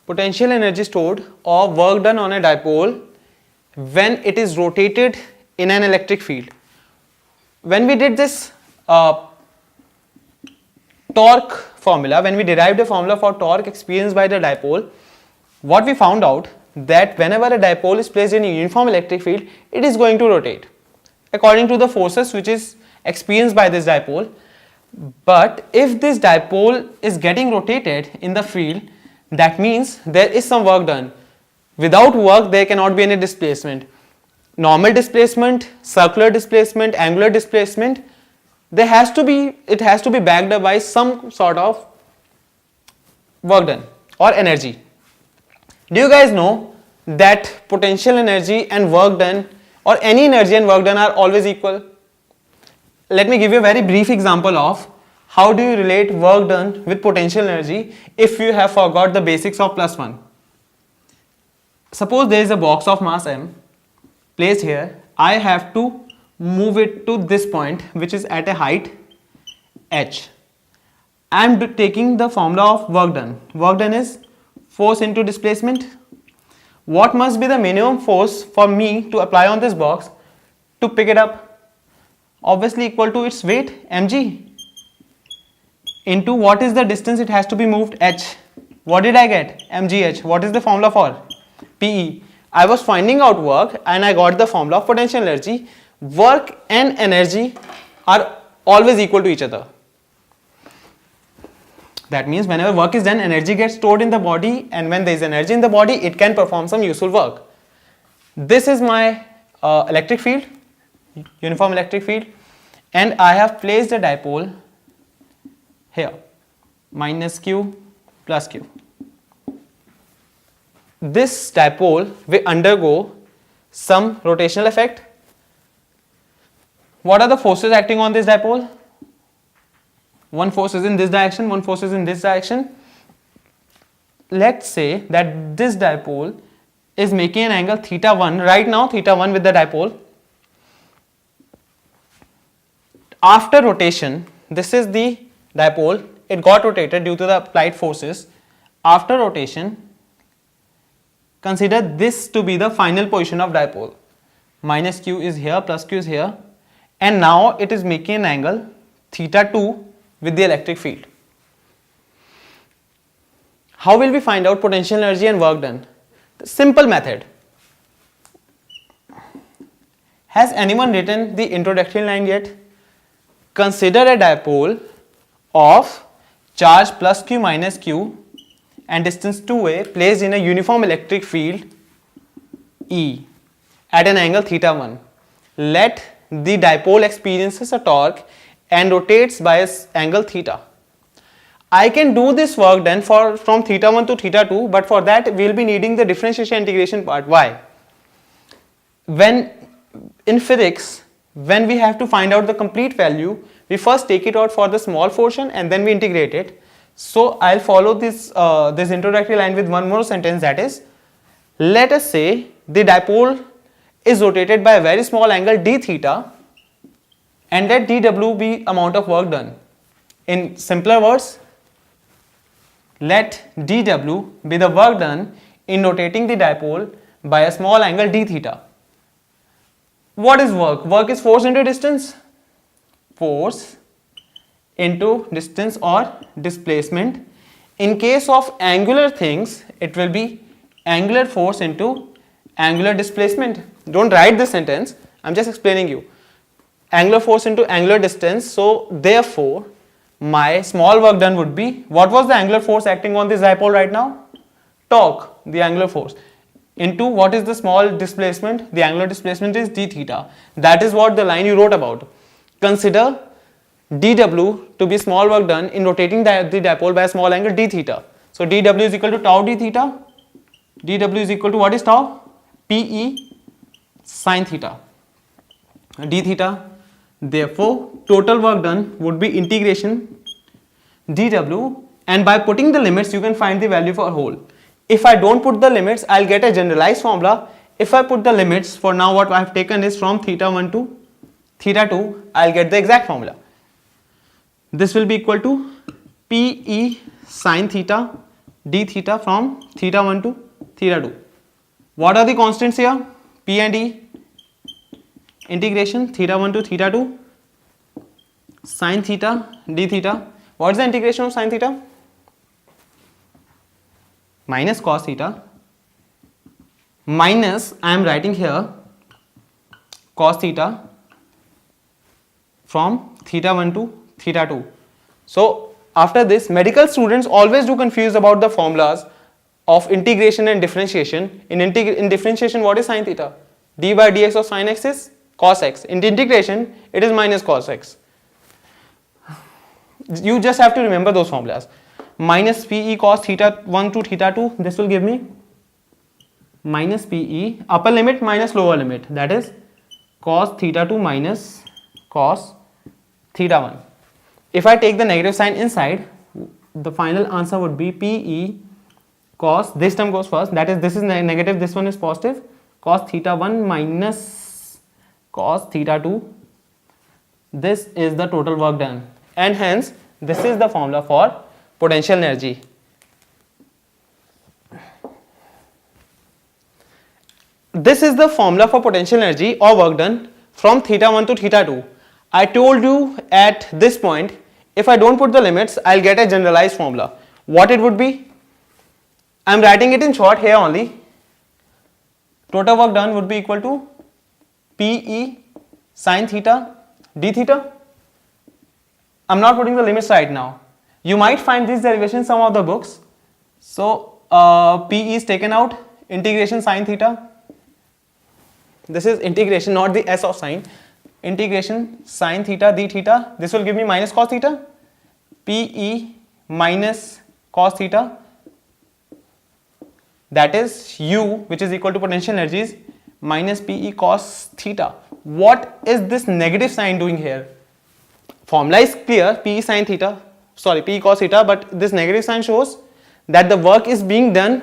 potential energy stored or work done on a dipole when it is rotated in an electric field. When we did this torque formula, when we derived a formula for torque experienced by the dipole, what we found out that whenever a dipole is placed in a uniform electric field, it is going to rotate according to the forces which is experienced by this dipole. But if this dipole is getting rotated in the field, that means there is some work done. Without work, there cannot be any displacement. Normal displacement, circular displacement, angular displacement, it has to be backed up by some sort of work done or energy. Do you guys know that potential energy and work done, or any energy and work done, are always equal? Let me give you a very brief example of how do you relate work done with potential energy if you have forgot the basics of +1. Suppose there is a box of mass m placed here. I have to move it to this point which is at a height h. I am taking the formula of work done. Work done is force into displacement. What must be the minimum force for me to apply on this box to pick it up? Obviously equal to its weight, mg, into what is the distance it has to be moved, h. What did I get? mgh. What is the formula for? Pe. I was finding out work and I got the formula of potential energy. Work and energy are always equal to each other. That means whenever work is done, energy gets stored in the body, and when there is energy in the body, it can perform some useful work. This is my electric field, uniform electric field, and I have placed a dipole here, minus q plus q. This dipole will undergo some rotational effect. What are the forces acting on this dipole? One force is in this direction, one force is in this direction. Let's say that this dipole is making an angle θ1 right now, θ1 with the dipole. After rotation, this is the dipole, it got rotated due to the applied forces. After rotation, consider this to be the final position of dipole. Minus q is here, plus q is here, and now it is making an angle θ2 with the electric field. How will we find out potential energy and work done? The simple method. Has anyone written the introductory line yet? Consider a dipole of charge plus q minus q and distance 2a placed in a uniform electric field E at an angle θ1. Let the dipole experiences a torque and rotates by an angle θ. I can do this work done from θ1 to θ2, but for that we will be needing the differentiation integration part. Why? When in physics, when we have to find out the complete value, we first take it out for the small portion and then we integrate it. So I'll follow this introductory line with one more sentence, that is, let us say the dipole is rotated by a very small angle d theta, and let dw be amount of work done. In simpler words, let dw be the work done in rotating the dipole by a small angle d theta. What is work? Work is force into distance. Force into distance or displacement. In case of angular things, it will be angular force into angular displacement. Don't write this sentence, I'm just explaining you. Angular force into angular distance. So therefore, my small work done would be, what was the angular force acting on this dipole right now? Torque, the angular force, into what is the small displacement? The angular displacement is d theta. That is what the line you wrote about. Consider dw to be small work done in rotating the dipole by a small angle d theta. So dw is equal to tau d theta. dw is equal to what is tau? Pe sin theta, d theta. Therefore, total work done would be integration dw, and by putting the limits you can find the value for whole. If I don't put the limits, I'll get a generalized formula. If I put the limits, for now what I have taken is from θ1 to θ2, I'll get the exact formula. This will be equal to Pe sin theta d theta from theta 1 to theta 2. What are the constants here? P and E. Integration theta 1 to theta 2 sin theta d theta. What is the integration of sin theta? Minus cos theta minus, I am writing here, cos theta from theta 1 to theta 2. So after this, medical students always do confuse about the formulas of integration and differentiation. In differentiation, what is sin theta? D by dx of sin x is cos x. In integration, it is minus cos x. You just have to remember those formulas. Minus Pe cos theta 1 to theta 2, this will give me minus Pe, upper limit minus lower limit, that is cos theta 2 minus cos theta 1. If I take the negative sign inside, the final answer would be Pe cos, this term goes first, that is this is negative, this one is positive, cos theta 1 minus cos theta 2. This is the total work done, and hence this is the formula for potential energy. This is the formula for potential energy or work done from theta 1 to theta 2. I told you at this point, if I don't put the limits, I'll get a generalized formula. What it would be? I'm writing it in short here only. Total work done would be equal to Pe sin theta d theta. I'm not putting the limits right now. You might find this derivation in some of the books. So Pe is taken out, integration sin theta. This is integration, not the s of sine. Integration sin theta d theta. This will give me minus cos theta. Pe minus cos theta. That is U, which is equal to potential energies, minus Pe cos theta. What is this negative sign doing here? Formula is clear, Pe sin theta, sorry, Pe cos theta, but this negative sign shows that the work is being done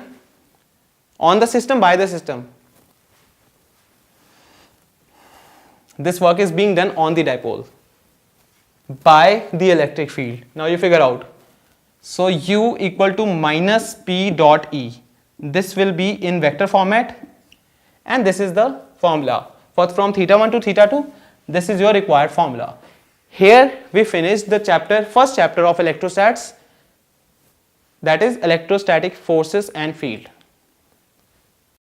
on the system by the system. This work is being done on the dipole by the electric field. Now you figure out. So U equal to minus P dot E. This will be in vector format, and this is the formula. From theta 1 to theta 2, this is your required formula. Here we finished the first chapter of electrostats, that is electrostatic forces and field.